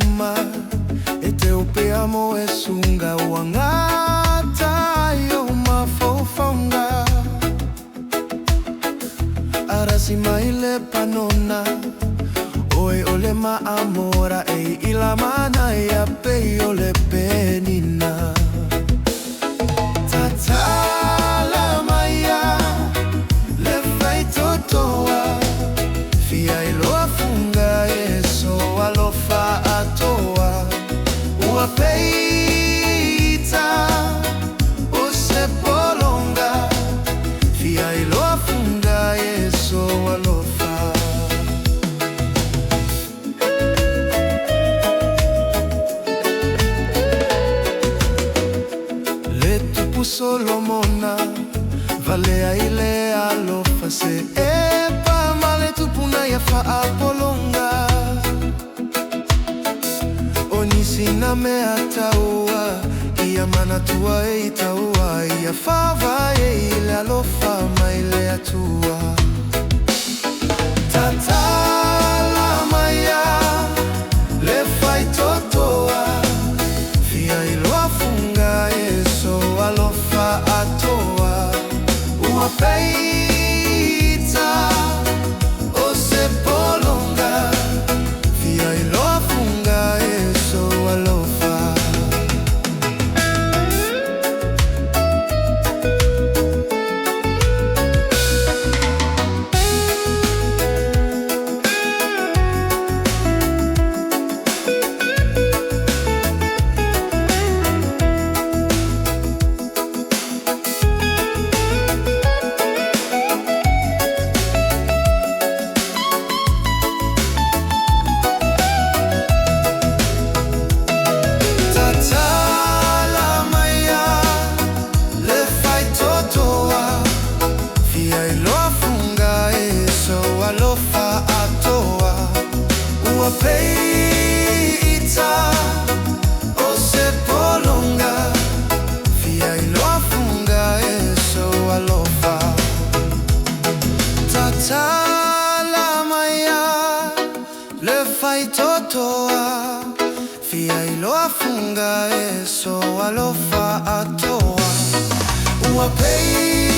uma ete upea moe sunga wangata yo mafofonga arasi maile panona oe ole maamora ei ilamana ya pe ole penina tatala maya le fai totoa fia iloa funga eso alofa atoa ua peita ose polonga fia iloa funga eso alofa le tupu Solomona valea ile alofa se epa male tupu na yafa apolonga onisina mea taua ia mana tua e taua ia fava e ile alofa maile atua tatala maya le fai totoa fia iloa funga eso alofa atoa ua peita ose polonga fia iloa funga eso alofa alofa atoa ua peita ose polonga fia iloa funga eso alofa tatala maya le fai totoa fia iloa funga eso alofa atoa ua peita